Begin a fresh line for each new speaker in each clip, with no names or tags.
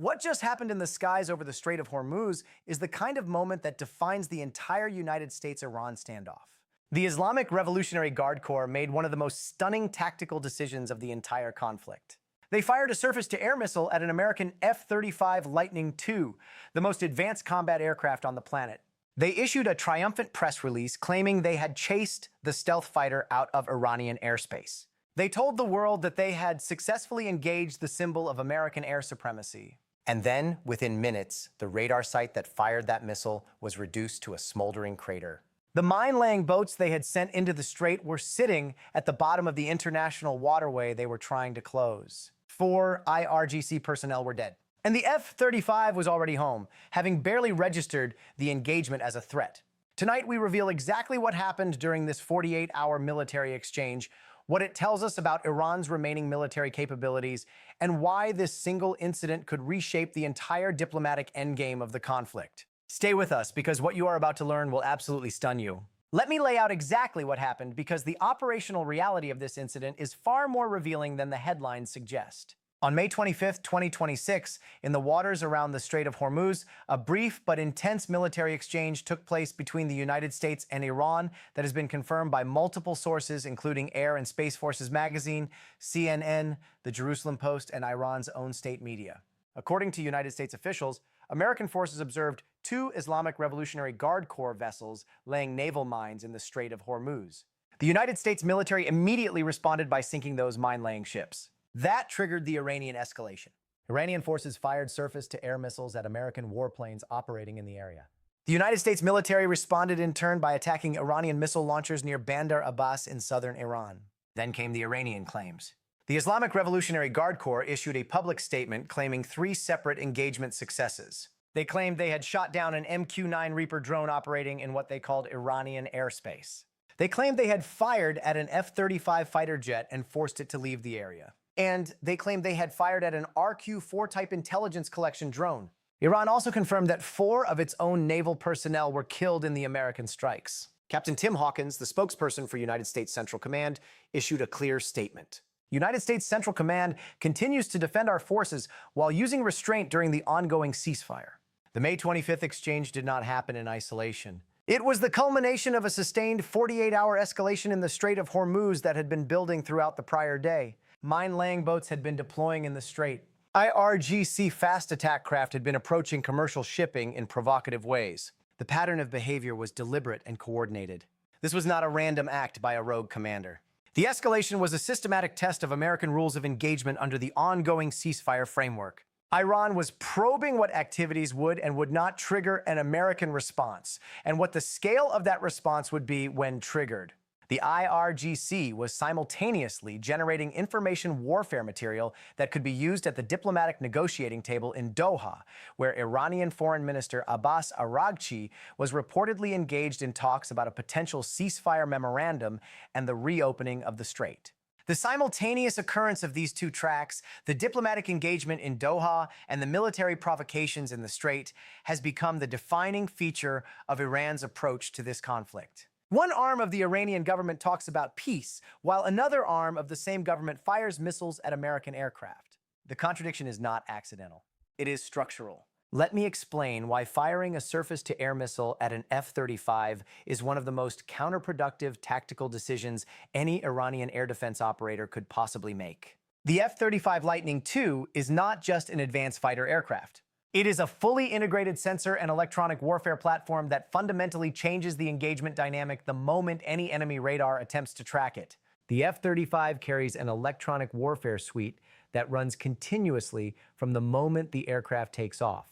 What just happened in the skies over the Strait of Hormuz is the kind of moment that defines the entire United States-Iran standoff. The Islamic Revolutionary Guard Corps made one of the most stunning tactical decisions of the entire conflict. They fired a surface-to-air missile at an American F-35 Lightning II, the most advanced combat aircraft on the planet. They issued a triumphant press release claiming they had chased the stealth fighter out of Iranian airspace. They told the world that they had successfully engaged the symbol of American air supremacy. And then, within minutes, the radar site that fired that missile was reduced to a smoldering crater. The mine-laying boats they had sent into the strait were sitting at the bottom of the international waterway they were trying to close. 4 IRGC personnel were dead. And the F-35 was already home, having barely registered the engagement as a threat. Tonight, we reveal exactly what happened during this 48-hour military exchange, what it tells us about Iran's remaining military capabilities, and why this single incident could reshape the entire diplomatic endgame of the conflict. Stay with us, because what you are about to learn will absolutely stun you. Let me lay out exactly what happened, because the operational reality of this incident is far more revealing than the headlines suggest. On May 25, 2026, in the waters around the Strait of Hormuz, a brief but intense military exchange took place between the United States and Iran that has been confirmed by multiple sources, including Air and Space Forces magazine, CNN, the Jerusalem Post, and Iran's own state media. According to United States officials, American forces observed 2 Islamic Revolutionary Guard Corps vessels laying naval mines in the Strait of Hormuz. The United States military immediately responded by sinking those mine-laying ships. That triggered the Iranian escalation. Iranian forces fired surface-to-air missiles at American warplanes operating in the area. The United States military responded in turn by attacking Iranian missile launchers near Bandar Abbas in southern Iran. Then came the Iranian claims. The Islamic Revolutionary Guard Corps issued a public statement claiming 3 separate engagement successes. They claimed they had shot down an MQ-9 Reaper drone operating in what they called Iranian airspace. They claimed they had fired at an F-35 fighter jet and forced it to leave the area. And they claimed they had fired at an RQ-4 type intelligence collection drone. Iran also confirmed that 4 of its own naval personnel were killed in the American strikes. Captain Tim Hawkins, the spokesperson for United States Central Command, issued a clear statement. United States Central Command continues to defend our forces while using restraint during the ongoing ceasefire. The May 25th exchange did not happen in isolation. It was the culmination of a sustained 48-hour escalation in the Strait of Hormuz that had been building throughout the prior day. Mine-laying boats had been deploying in the strait. IRGC fast attack craft had been approaching commercial shipping in provocative ways. The pattern of behavior was deliberate and coordinated. This was not a random act by a rogue commander. The escalation was a systematic test of American rules of engagement under the ongoing ceasefire framework. Iran was probing what activities would and would not trigger an American response, and what the scale of that response would be when triggered. The IRGC was simultaneously generating information warfare material that could be used at the diplomatic negotiating table in Doha, where Iranian Foreign Minister Abbas Araghchi was reportedly engaged in talks about a potential ceasefire memorandum and the reopening of the strait. The simultaneous occurrence of these 2 tracks, the diplomatic engagement in Doha and the military provocations in the strait, has become the defining feature of Iran's approach to this conflict. One arm of the Iranian government talks about peace, while another arm of the same government fires missiles at American aircraft. The contradiction is not accidental. It is structural. Let me explain why firing a surface-to-air missile at an F-35 is one of the most counterproductive tactical decisions any Iranian air defense operator could possibly make. The F-35 Lightning II is not just an advanced fighter aircraft. It is a fully integrated sensor and electronic warfare platform that fundamentally changes the engagement dynamic the moment any enemy radar attempts to track it. The F-35 carries an electronic warfare suite that runs continuously from the moment the aircraft takes off.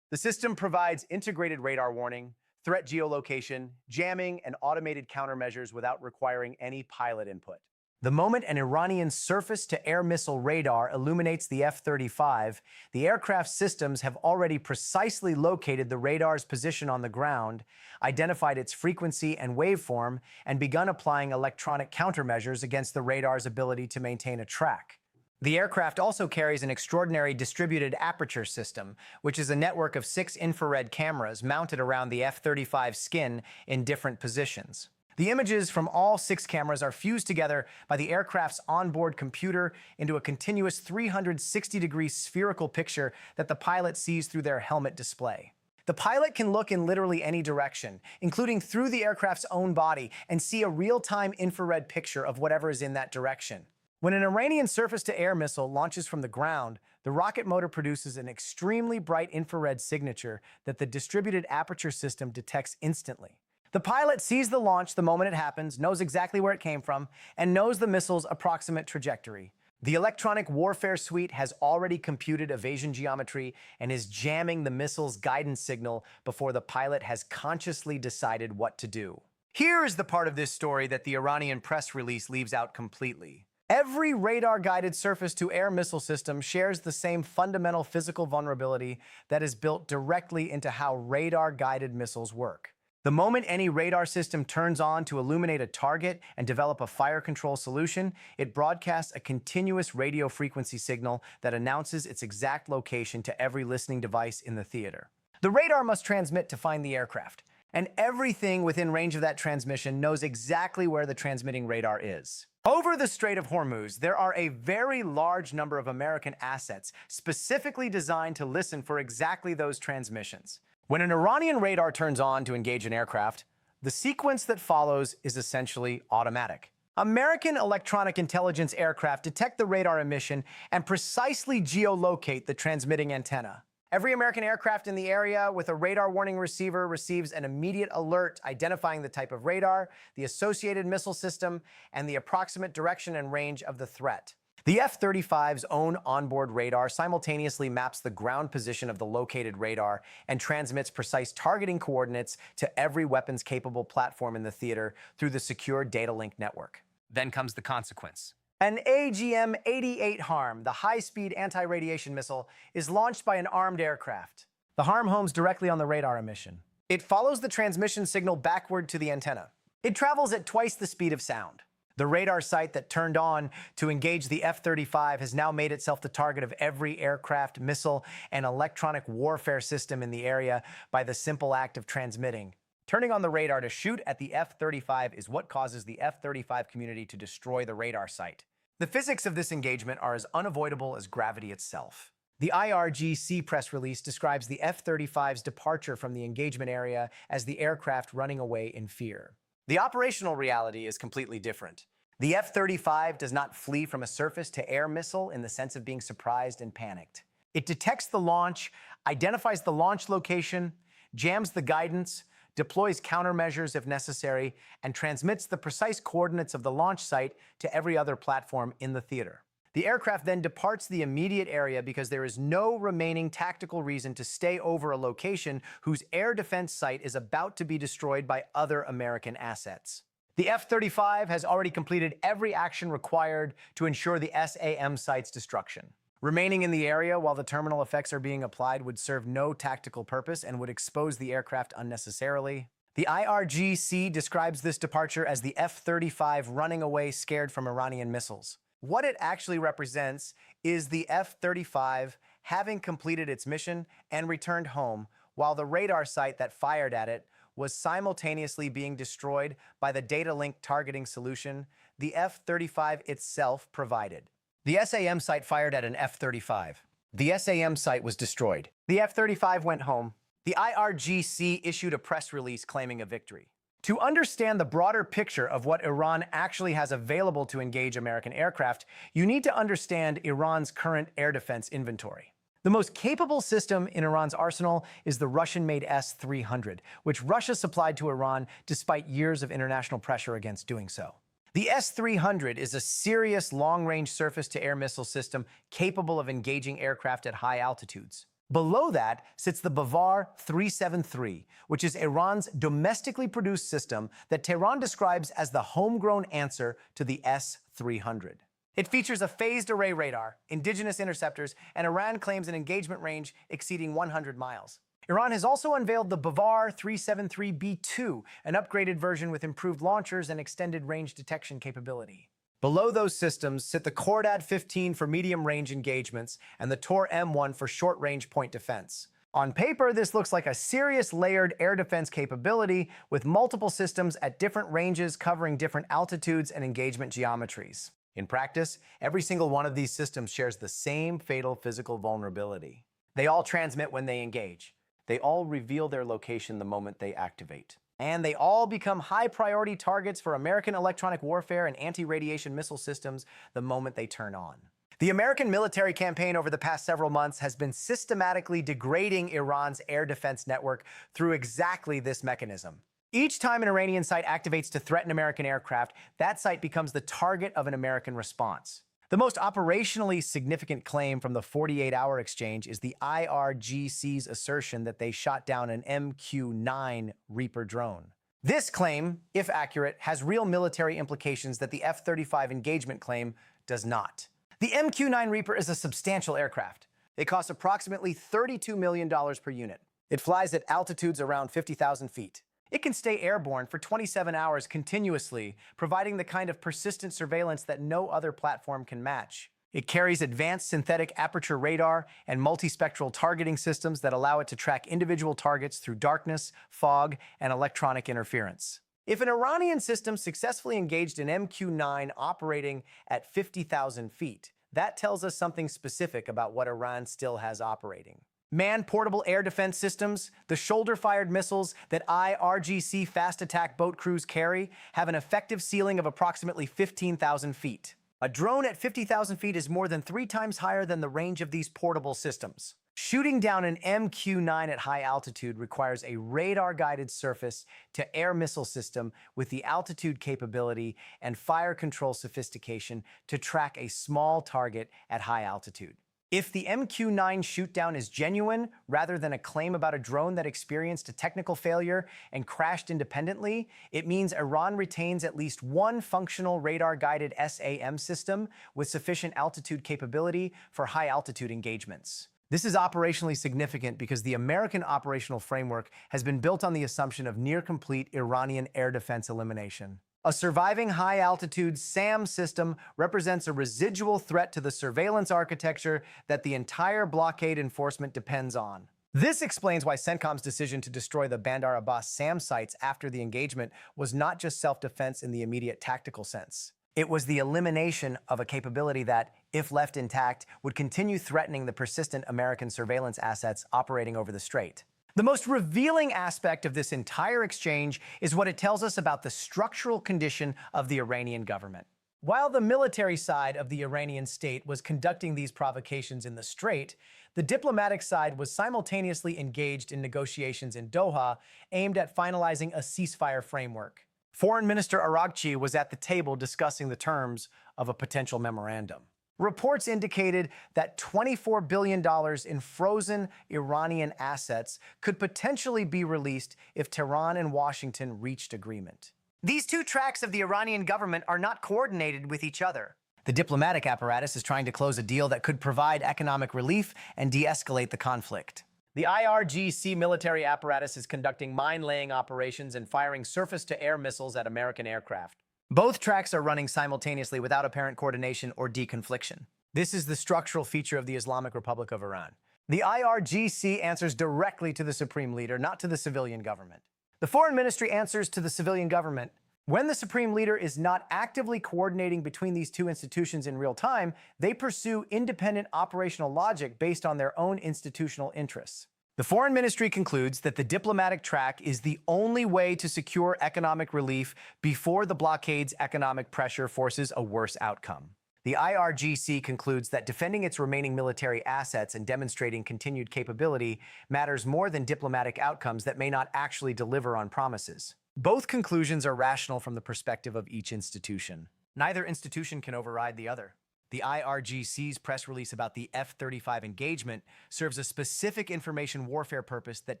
The system provides integrated radar warning, threat geolocation, jamming, and automated countermeasures without requiring any pilot input. The moment an Iranian surface-to-air missile radar illuminates the F-35, the aircraft's systems have already precisely located the radar's position on the ground, identified its frequency and waveform, and begun applying electronic countermeasures against the radar's ability to maintain a track. The aircraft also carries an extraordinary distributed aperture system, which is a network of 6 infrared cameras mounted around the F-35 skin in different positions. The images from all 6 cameras are fused together by the aircraft's onboard computer into a continuous 360-degree spherical picture that the pilot sees through their helmet display. The pilot can look in literally any direction, including through the aircraft's own body, and see a real-time infrared picture of whatever is in that direction. When an Iranian surface-to-air missile launches from the ground, the rocket motor produces an extremely bright infrared signature that the distributed aperture system detects instantly. The pilot sees the launch the moment it happens, knows exactly where it came from, and knows the missile's approximate trajectory. The electronic warfare suite has already computed evasion geometry and is jamming the missile's guidance signal before the pilot has consciously decided what to do. Here is the part of this story that the Iranian press release leaves out completely. Every radar-guided surface-to-air missile system shares the same fundamental physical vulnerability that is built directly into how radar-guided missiles work. The moment any radar system turns on to illuminate a target and develop a fire control solution, it broadcasts a continuous radio frequency signal that announces its exact location to every listening device in the theater. The radar must transmit to find the aircraft, and everything within range of that transmission knows exactly where the transmitting radar is. Over the Strait of Hormuz, there are a very large number of American assets specifically designed to listen for exactly those transmissions. When an Iranian radar turns on to engage an aircraft, the sequence that follows is essentially automatic. American electronic intelligence aircraft detect the radar emission and precisely geolocate the transmitting antenna. Every American aircraft in the area with a radar warning receiver receives an immediate alert identifying the type of radar, the associated missile system, and the approximate direction and range of the threat. The F-35's own onboard radar simultaneously maps the ground position of the located radar and transmits precise targeting coordinates to every weapons-capable platform in the theater through the secure data link network. Then comes the consequence. An AGM-88 HARM, the high-speed anti-radiation missile, is launched by an armed aircraft. The HARM homes directly on the radar emission. It follows the transmission signal backward to the antenna. It travels at twice the speed of sound. The radar sight that turned on to engage the F-35 has now made itself the target of every aircraft, missile, and electronic warfare system in the area by the simple act of transmitting. Turning on the radar to shoot at the F-35 is what causes the F-35 community to destroy the radar sight. The physics of this engagement are as unavoidable as gravity itself. The IRGC press release describes the F-35's departure from the engagement area as the aircraft running away in fear. The operational reality is completely different. The F-35 does not flee from a surface-to-air missile in the sense of being surprised and panicked. It detects the launch, identifies the launch location, jams the guidance, deploys countermeasures if necessary, and transmits the precise coordinates of the launch site to every other platform in the theater. The aircraft then departs the immediate area because there is no remaining tactical reason to stay over a location whose air defense site is about to be destroyed by other American assets. The F-35 has already completed every action required to ensure the SAM site's destruction. Remaining in the area while the terminal effects are being applied would serve no tactical purpose and would expose the aircraft unnecessarily. The IRGC describes this departure as the F-35 running away scared from Iranian missiles. What it actually represents is the F-35 having completed its mission and returned home, while the radar site that fired at it was simultaneously being destroyed by the data link targeting solution the F-35 itself provided. The SAM site fired at an F-35. The SAM site was destroyed. The F-35 went home. The IRGC issued a press release claiming a victory. To understand the broader picture of what Iran actually has available to engage American aircraft, you need to understand Iran's current air defense inventory. The most capable system in Iran's arsenal is the Russian-made S-300, which Russia supplied to Iran despite years of international pressure against doing so. The S-300 is a serious long-range surface-to-air missile system capable of engaging aircraft at high altitudes. Below that sits the Bavar 373, which is Iran's domestically produced system that Tehran describes as the homegrown answer to the S-300. It features a phased array radar, indigenous interceptors, and Iran claims an engagement range exceeding 100 miles. Iran has also unveiled the Bavar 373B2, an upgraded version with improved launchers and extended range detection capability. Below those systems sit the Khordad 15 for medium-range engagements and the Tor M1 for short-range point defense. On paper, this looks like a serious layered air defense capability with multiple systems at different ranges covering different altitudes and engagement geometries. In practice, every single one of these systems shares the same fatal physical vulnerability. They all transmit when they engage. They all reveal their location the moment they activate. And they all become high-priority targets for American electronic warfare and anti-radiation missile systems the moment they turn on. The American military campaign over the past several months has been systematically degrading Iran's air defense network through exactly this mechanism. Each time an Iranian site activates to threaten American aircraft, that site becomes the target of an American response. The most operationally significant claim from the 48-hour exchange is the IRGC's assertion that they shot down an MQ-9 Reaper drone. This claim, if accurate, has real military implications that the F-35 engagement claim does not. The MQ-9 Reaper is a substantial aircraft. It costs approximately $32 million per unit. It flies at altitudes around 50,000 feet. It can stay airborne for 27 hours continuously, providing the kind of persistent surveillance that no other platform can match. It carries advanced synthetic aperture radar and multispectral targeting systems that allow it to track individual targets through darkness, fog, and electronic interference. If an Iranian system successfully engaged an MQ-9 operating at 50,000 feet, that tells us something specific about what Iran still has operating. Man-portable air defense systems, the shoulder-fired missiles that IRGC fast attack boat crews carry, have an effective ceiling of approximately 15,000 feet. A drone at 50,000 feet is more than 3 times higher than the range of these portable systems. Shooting down an MQ-9 at high altitude requires a radar-guided surface-to-air missile system with the altitude capability and fire control sophistication to track a small target at high altitude. If the MQ-9 shootdown is genuine, rather than a claim about a drone that experienced a technical failure and crashed independently, it means Iran retains at least one functional radar-guided SAM system with sufficient altitude capability for high-altitude engagements. This is operationally significant because the American operational framework has been built on the assumption of near-complete Iranian air defense elimination. A surviving high-altitude SAM system represents a residual threat to the surveillance architecture that the entire blockade enforcement depends on. This explains why CENTCOM's decision to destroy the Bandar Abbas SAM sites after the engagement was not just self-defense in the immediate tactical sense. It was the elimination of a capability that, if left intact, would continue threatening the persistent American surveillance assets operating over the strait. The most revealing aspect of this entire exchange is what it tells us about the structural condition of the Iranian government. While the military side of the Iranian state was conducting these provocations in the strait, the diplomatic side was simultaneously engaged in negotiations in Doha aimed at finalizing a ceasefire framework. Foreign Minister IRGC was at the table discussing the terms of a potential memorandum. Reports indicated that $24 billion in frozen Iranian assets could potentially be released if Tehran and Washington reached agreement. These two tracks of the Iranian government are not coordinated with each other. The diplomatic apparatus is trying to close a deal that could provide economic relief and de-escalate the conflict. The IRGC military apparatus is conducting mine-laying operations and firing surface-to-air missiles at American aircraft. Both tracks are running simultaneously without apparent coordination or deconfliction. This is the structural feature of the Islamic Republic of Iran. The IRGC answers directly to the supreme leader, not to the civilian government. The foreign ministry answers to the civilian government. When the supreme leader is not actively coordinating between these two institutions in real time, they pursue independent operational logic based on their own institutional interests. The foreign ministry concludes that the diplomatic track is the only way to secure economic relief before the blockade's economic pressure forces a worse outcome. The IRGC concludes that defending its remaining military assets and demonstrating continued capability matters more than diplomatic outcomes that may not actually deliver on promises. Both conclusions are rational from the perspective of each institution. Neither institution can override the other. The IRGC's press release about the F-35 engagement serves a specific information warfare purpose that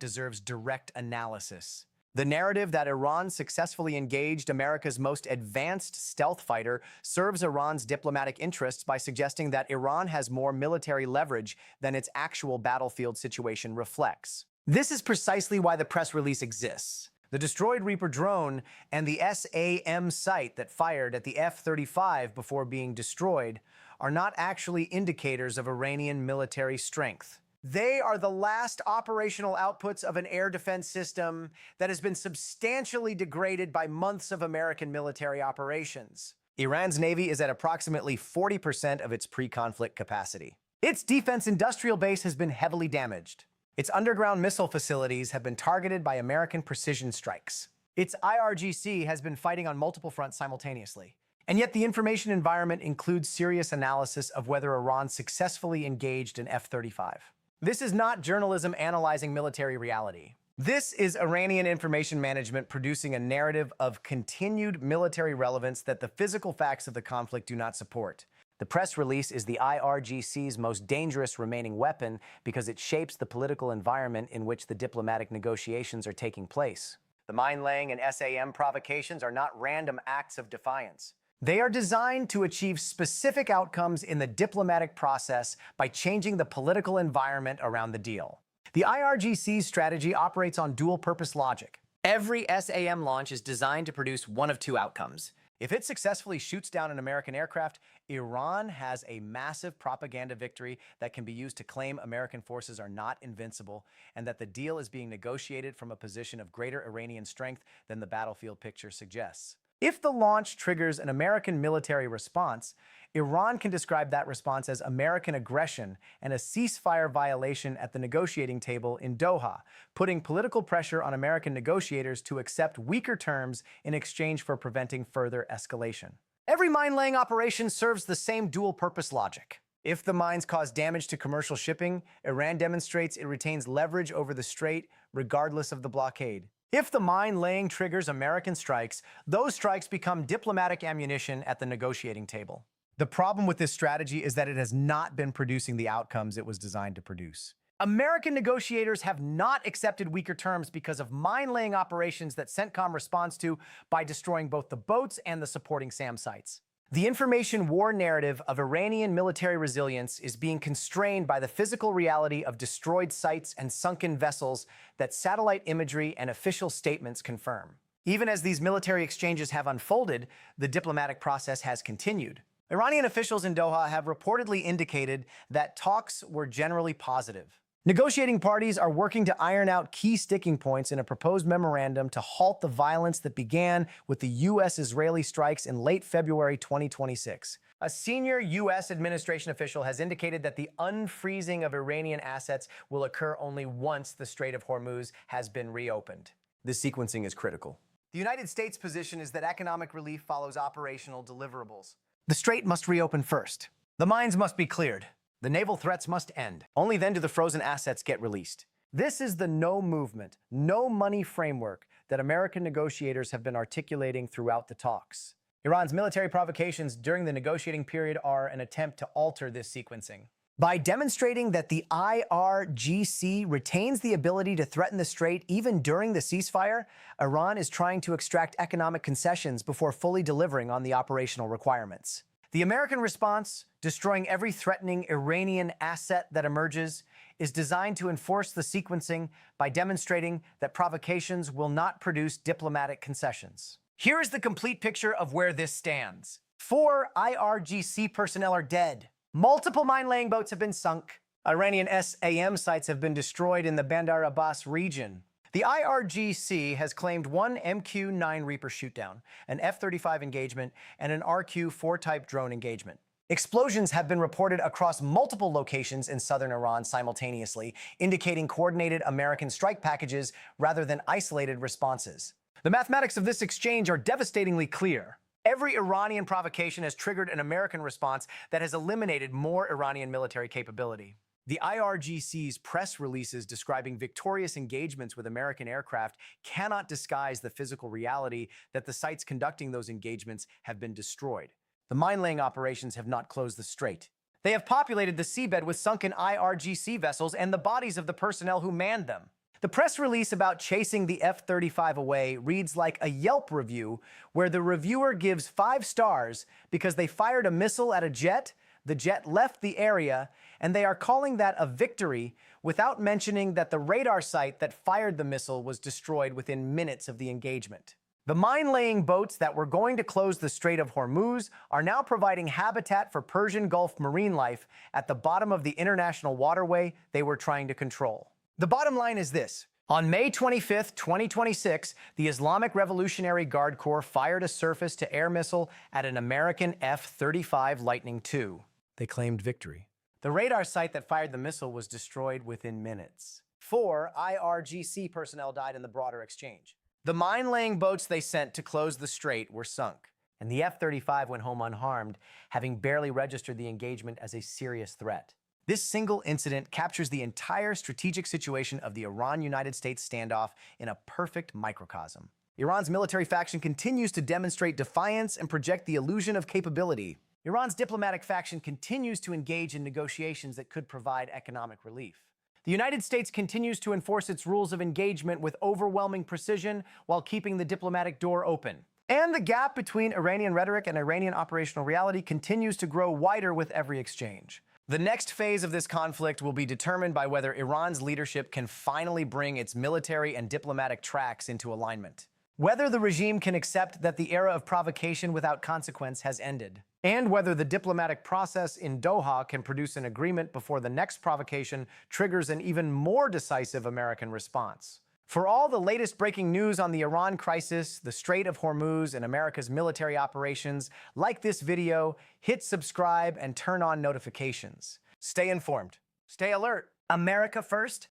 deserves direct analysis. The narrative that Iran successfully engaged America's most advanced stealth fighter serves Iran's diplomatic interests by suggesting that Iran has more military leverage than its actual battlefield situation reflects. This is precisely why the press release exists. The destroyed Reaper drone and the SAM site that fired at the F-35 before being destroyed are not actually indicators of Iranian military strength. They are the last operational outputs of an air defense system that has been substantially degraded by months of American military operations. Iran's navy is at approximately 40% of its pre-conflict capacity. Its defense industrial base has been heavily damaged. Its underground missile facilities have been targeted by American precision strikes. Its IRGC has been fighting on multiple fronts simultaneously. And yet the information environment includes serious analysis of whether Iran successfully engaged in F-35. This is not journalism analyzing military reality. This is Iranian information management producing a narrative of continued military relevance that the physical facts of the conflict do not support. The press release is the IRGC's most dangerous remaining weapon because it shapes the political environment in which the diplomatic negotiations are taking place. The mine-laying and SAM provocations are not random acts of defiance. They are designed to achieve specific outcomes in the diplomatic process by changing the political environment around the deal. The IRGC's strategy operates on dual-purpose logic. Every SAM launch is designed to produce one of two outcomes. If it successfully shoots down an American aircraft, Iran has a massive propaganda victory that can be used to claim American forces are not invincible and that the deal is being negotiated from a position of greater Iranian strength than the battlefield picture suggests. If the launch triggers an American military response, Iran can describe that response as American aggression and a ceasefire violation at the negotiating table in Doha, putting political pressure on American negotiators to accept weaker terms in exchange for preventing further escalation. Every mine-laying operation serves the same dual-purpose logic. If the mines cause damage to commercial shipping, Iran demonstrates it retains leverage over the strait regardless of the blockade. If the mine-laying triggers American strikes, those strikes become diplomatic ammunition at the negotiating table. The problem with this strategy is that it has not been producing the outcomes it was designed to produce. American negotiators have not accepted weaker terms because of mine-laying operations that CENTCOM responds to by destroying both the boats and the supporting SAM sites. The information war narrative of Iranian military resilience is being constrained by the physical reality of destroyed sites and sunken vessels that satellite imagery and official statements confirm. Even as these military exchanges have unfolded, the diplomatic process has continued. Iranian officials in Doha have reportedly indicated that talks were generally positive. Negotiating parties are working to iron out key sticking points in a proposed memorandum to halt the violence that began with the U.S.-Israeli strikes in late February 2026. A senior U.S. administration official has indicated that the unfreezing of Iranian assets will occur only once the Strait of Hormuz has been reopened. This sequencing is critical. The United States' position is that economic relief follows operational deliverables. The strait must reopen first. The mines must be cleared. The naval threats must end. Only then do the frozen assets get released. This is the no movement, no money framework that American negotiators have been articulating throughout the talks. Iran's military provocations during the negotiating period are an attempt to alter this sequencing. By demonstrating that the IRGC retains the ability to threaten the strait even during the ceasefire, Iran is trying to extract economic concessions before fully delivering on the operational requirements. The American response, destroying every threatening Iranian asset that emerges, is designed to enforce the sequencing by demonstrating that provocations will not produce diplomatic concessions. Here is the complete picture of where this stands. 4 IRGC personnel are dead. Multiple mine-laying boats have been sunk. Iranian SAM sites have been destroyed in the Bandar Abbas region. The IRGC has claimed 1 MQ-9 Reaper shootdown, an F-35 engagement, and an RQ-4 type drone engagement. Explosions have been reported across multiple locations in southern Iran simultaneously, indicating coordinated American strike packages rather than isolated responses. The mathematics of this exchange are devastatingly clear. Every Iranian provocation has triggered an American response that has eliminated more Iranian military capability. The IRGC's press releases describing victorious engagements with American aircraft cannot disguise the physical reality that the sites conducting those engagements have been destroyed. The mine-laying operations have not closed the strait. They have populated the seabed with sunken IRGC vessels and the bodies of the personnel who manned them. The press release about chasing the F-35 away reads like a Yelp review where the reviewer gives 5 stars because they fired a missile at a jet, the jet left the area, and they are calling that a victory without mentioning that the radar site that fired the missile was destroyed within minutes of the engagement. The mine-laying boats that were going to close the Strait of Hormuz are now providing habitat for Persian Gulf marine life at the bottom of the international waterway they were trying to control. The bottom line is this. On May 25, 2026, the Islamic Revolutionary Guard Corps fired a surface-to-air missile at an American F-35 Lightning II. They claimed victory. The radar site that fired the missile was destroyed within minutes. 4 IRGC personnel died in the broader exchange. The mine-laying boats they sent to close the strait were sunk, and the F-35 went home unharmed, having barely registered the engagement as a serious threat. This single incident captures the entire strategic situation of the Iran-United States standoff in a perfect microcosm. Iran's military faction continues to demonstrate defiance and project the illusion of capability. Iran's diplomatic faction continues to engage in negotiations that could provide economic relief. The United States continues to enforce its rules of engagement with overwhelming precision while keeping the diplomatic door open. And the gap between Iranian rhetoric and Iranian operational reality continues to grow wider with every exchange. The next phase of this conflict will be determined by whether Iran's leadership can finally bring its military and diplomatic tracks into alignment. Whether the regime can accept that the era of provocation without consequence has ended, and whether the diplomatic process in Doha can produce an agreement before the next provocation triggers an even more decisive American response. For all the latest breaking news on the Iran crisis, the Strait of Hormuz, and America's military operations, like this video, hit subscribe and turn on notifications. Stay informed. Stay alert. America first,